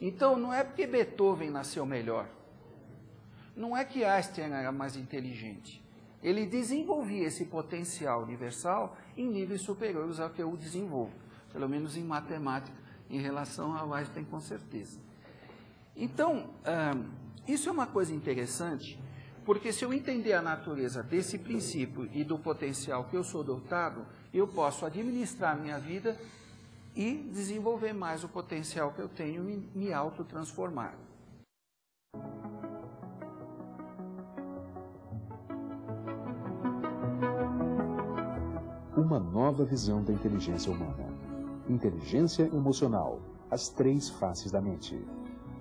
Então, não é porque Beethoven nasceu melhor. Não é que Einstein era mais inteligente. Ele desenvolvia esse potencial universal em níveis superiores ao que eu desenvolvo, pelo menos em matemática, em relação ao Einstein, com certeza. Então, isso é uma coisa interessante, porque se eu entender a natureza desse princípio e do potencial que eu sou dotado, eu posso administrar a minha vida e desenvolver mais o potencial que eu tenho e me autotransformar. Uma nova visão da inteligência humana. Inteligência emocional, as 3 faces da mente.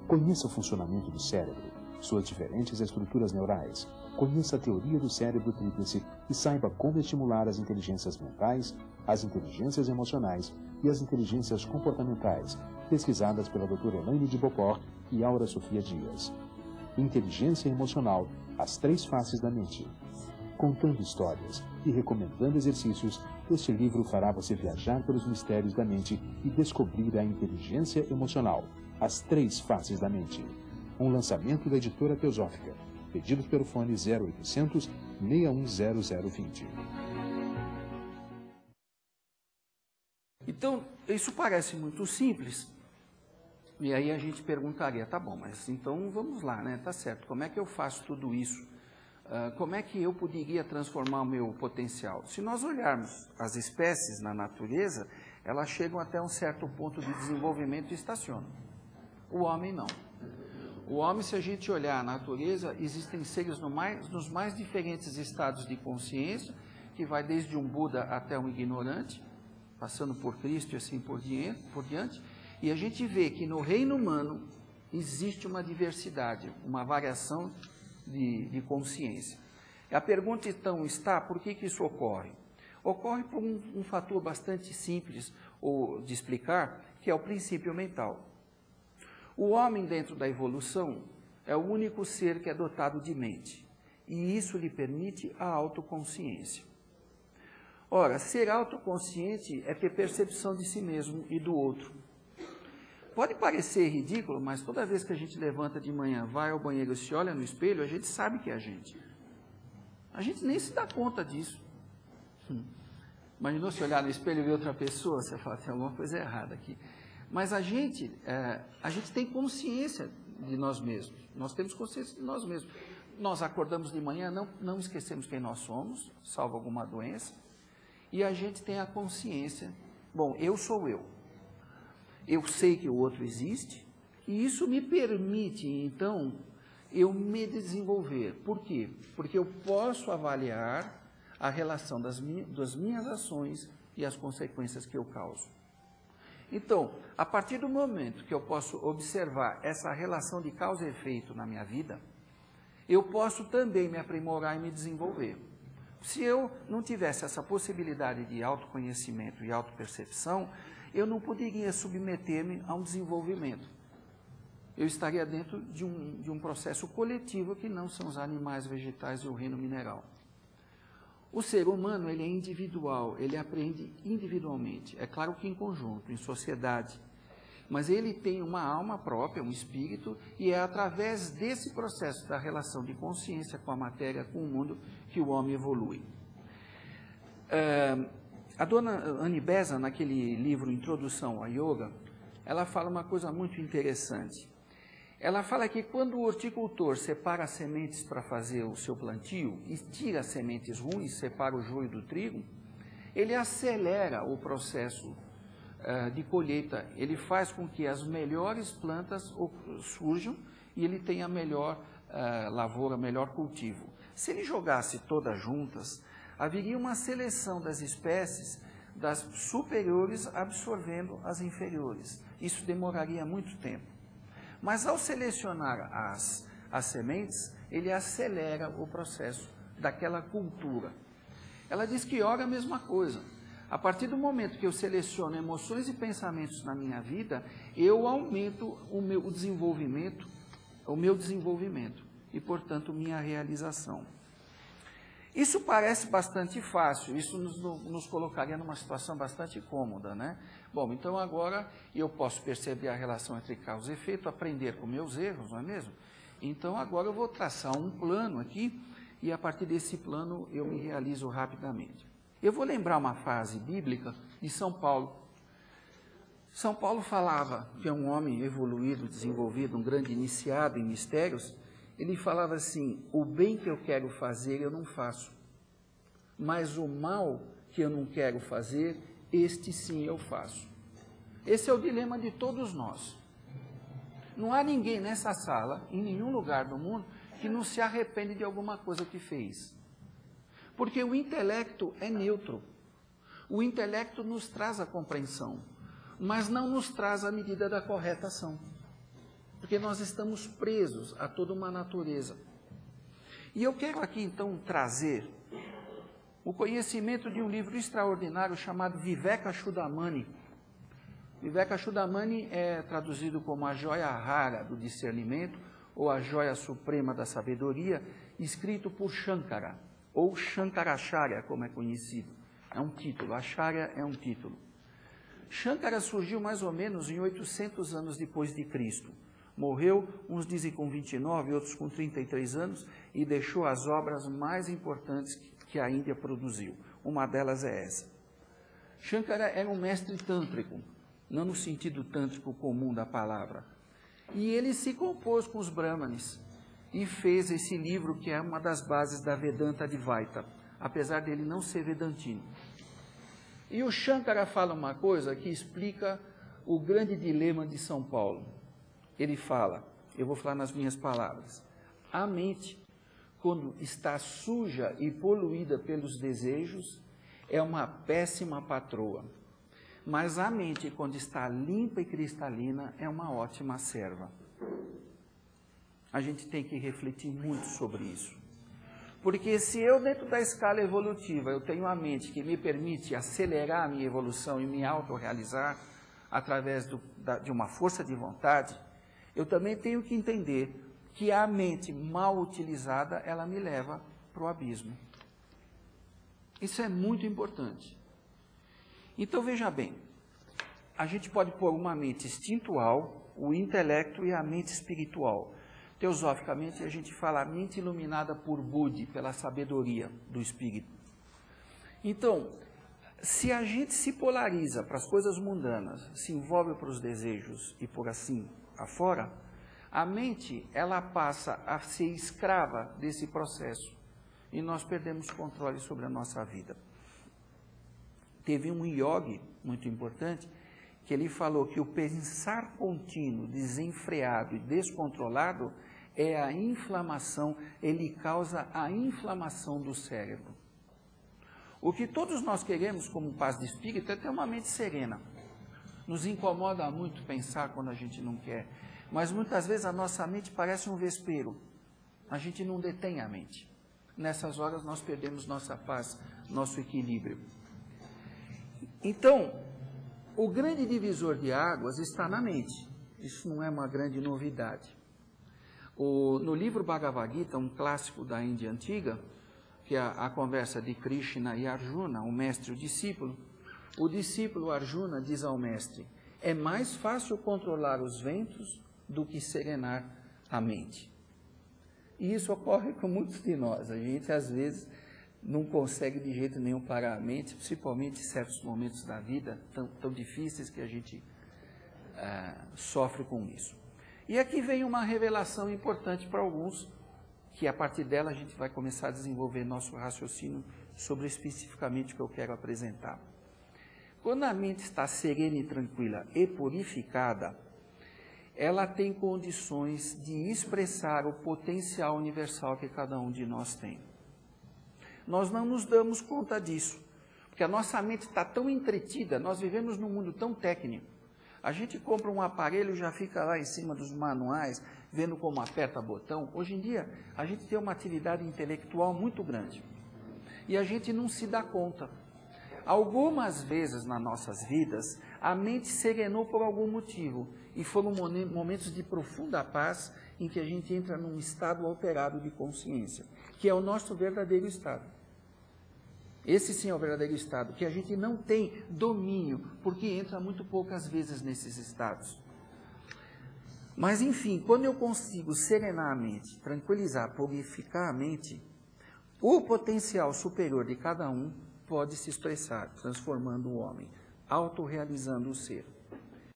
Conheça o funcionamento do cérebro, suas diferentes estruturas neurais. Conheça a teoria do cérebro tríplice e saiba como estimular as inteligências mentais, as inteligências emocionais e as inteligências comportamentais, pesquisadas pela doutora Elaine de Beauport e Aura Sofia Dias. Inteligência emocional, as 3 faces da mente. Contando histórias e recomendando exercícios, este livro fará você viajar pelos mistérios da mente e descobrir a inteligência emocional, as 3 faces da mente. Um lançamento da editora Teosófica. Pedidos pelo fone 0800 610020. Então, isso parece muito simples. E aí a gente perguntaria, tá bom, mas então vamos lá, né? Tá certo, como é que eu faço tudo isso? Como é que eu poderia transformar o meu potencial? Se nós olharmos as espécies na natureza, elas chegam até um certo ponto de desenvolvimento e estacionam. O homem não. O homem, se a gente olhar a natureza, existem seres nos mais diferentes estados de consciência, que vai desde um Buda até um ignorante, passando por Cristo e assim por diante, e a gente vê que no reino humano existe uma diversidade, uma variação de consciência. A pergunta então está, por que isso ocorre? Ocorre por um fator bastante simples de explicar, que é o princípio mental. O homem, dentro da evolução, é o único ser que é dotado de mente, e isso lhe permite a autoconsciência. Ora, ser autoconsciente é ter percepção de si mesmo e do outro. Pode parecer ridículo, mas toda vez que a gente levanta de manhã, vai ao banheiro e se olha no espelho, a gente sabe que é a gente. A gente nem se dá conta disso. Imaginou se olhar no espelho e ver outra pessoa? Você fala, tem alguma coisa errada aqui. Mas a gente tem consciência de nós mesmos. Nós temos consciência de nós mesmos. Nós acordamos de manhã, não esquecemos quem nós somos, salvo alguma doença. E a gente tem a consciência, bom, eu sou eu. Eu sei que o outro existe, e isso me permite, então, eu me desenvolver. Por quê? Porque eu posso avaliar a relação das minhas ações e as consequências que eu causo. Então, a partir do momento que eu posso observar essa relação de causa e efeito na minha vida, eu posso também me aprimorar e me desenvolver. Se eu não tivesse essa possibilidade de autoconhecimento e autopercepção, eu não poderia submeter-me a um desenvolvimento. Eu estaria dentro de um processo coletivo que não são os animais, vegetais e o reino mineral. O ser humano, ele é individual, ele aprende individualmente. É claro que em conjunto, em sociedade. Mas ele tem uma alma própria, um espírito, e é através desse processo da relação de consciência com a matéria, com o mundo, que o homem evolui. A dona Annie Besant, naquele livro Introdução ao Yoga, ela fala uma coisa muito interessante. Ela fala que quando o horticultor separa as sementes para fazer o seu plantio e tira as sementes ruins, separa o joio do trigo, ele acelera o processo de colheita. Ele faz com que as melhores plantas surjam e ele tenha a melhor lavoura, melhor cultivo. Se ele jogasse todas juntas, haveria uma seleção das espécies das superiores absorvendo as inferiores. Isso demoraria muito tempo. Mas ao selecionar as sementes, ele acelera o processo daquela cultura. Ela diz que yoga é a mesma coisa. A partir do momento que eu seleciono emoções e pensamentos na minha vida, eu aumento o meu desenvolvimento e, portanto, minha realização. Isso parece bastante fácil, isso nos colocaria numa situação bastante cômoda, né? Bom, então agora eu posso perceber a relação entre causa e efeito, aprender com meus erros, não é mesmo? Então agora eu vou traçar um plano aqui e a partir desse plano eu me realizo rapidamente. Eu vou lembrar uma frase bíblica de São Paulo. São Paulo falava que é um homem evoluído, desenvolvido, um grande iniciado em mistérios. Ele falava assim: o bem que eu quero fazer eu não faço, mas o mal que eu não quero fazer, este sim eu faço. Esse é o dilema de todos nós. Não há ninguém nessa sala, em nenhum lugar do mundo, que não se arrepende de alguma coisa que fez. Porque o intelecto é neutro. O intelecto nos traz a compreensão, mas não nos traz a medida da correta ação. Porque nós estamos presos a toda uma natureza. E eu quero aqui, então, trazer o conhecimento de um livro extraordinário chamado Vivekachudamani. Vivekachudamani é traduzido como a joia rara do discernimento, ou a joia suprema da sabedoria, escrito por Shankara, ou Shankaracharya, como é conhecido. É um título, Acharya é um título. Shankara surgiu mais ou menos em 800 anos depois de Cristo. Morreu, uns dizem com 29, outros com 33 anos, e deixou as obras mais importantes que a Índia produziu. Uma delas é essa. Shankara era um mestre tântrico, não no sentido tântrico comum da palavra. E ele se compôs com os brahmanes e fez esse livro que é uma das bases da Vedanta Advaita, apesar dele não ser vedantino. E o Shankara fala uma coisa que explica o grande dilema de São Paulo. Ele fala, eu vou falar nas minhas palavras, a mente, quando está suja e poluída pelos desejos, é uma péssima patroa. Mas a mente, quando está limpa e cristalina, é uma ótima serva. A gente tem que refletir muito sobre isso. Porque se eu, dentro da escala evolutiva, eu tenho a mente que me permite acelerar a minha evolução e me autorrealizar através de uma força de vontade, eu também tenho que entender que a mente mal utilizada, ela me leva para o abismo. Isso é muito importante. Então, veja bem, a gente pode pôr uma mente instintual, o intelecto e a mente espiritual. Teosoficamente, a gente fala a mente iluminada por Budi, pela sabedoria do espírito. Então, se a gente se polariza para as coisas mundanas, se envolve para os desejos e por assim afora, a mente, ela passa a ser escrava desse processo e nós perdemos controle sobre a nossa vida. Teve um yogi muito importante que ele falou que o pensar contínuo, desenfreado e descontrolado é a inflamação, ele causa a inflamação do cérebro. O que todos nós queremos como paz de espírito é ter uma mente serena. Nos incomoda muito pensar quando a gente não quer, mas muitas vezes a nossa mente parece um vespeiro. A gente não detém a mente. Nessas horas nós perdemos nossa paz, nosso equilíbrio. Então, o grande divisor de águas está na mente. Isso não é uma grande novidade. No livro Bhagavad Gita, um clássico da Índia antiga, que é a conversa de Krishna e Arjuna, o mestre e o discípulo, o discípulo Arjuna diz ao mestre: é mais fácil controlar os ventos do que serenar a mente. E isso ocorre com muitos de nós. A gente, às vezes, não consegue de jeito nenhum parar a mente, principalmente em certos momentos da vida tão difíceis que a gente sofre com isso. E aqui vem uma revelação importante para alguns, que a partir dela a gente vai começar a desenvolver nosso raciocínio sobre especificamente o que eu quero apresentar. Quando a mente está serena e tranquila e purificada, ela tem condições de expressar o potencial universal que cada um de nós tem. Nós não nos damos conta disso, porque a nossa mente está tão entretida, nós vivemos num mundo tão técnico. A gente compra um aparelho e já fica lá em cima dos manuais, vendo como aperta botão. Hoje em dia, a gente tem uma atividade intelectual muito grande e a gente não se dá conta. Algumas vezes nas nossas vidas, a mente serenou por algum motivo e foram momentos de profunda paz em que a gente entra num estado alterado de consciência, que é o nosso verdadeiro estado. Esse sim é o verdadeiro estado, que a gente não tem domínio, porque entra muito poucas vezes nesses estados. Mas, enfim, quando eu consigo serenar a mente, tranquilizar, purificar a mente, o potencial superior de cada um pode se expressar, transformando o homem, autorrealizando o ser.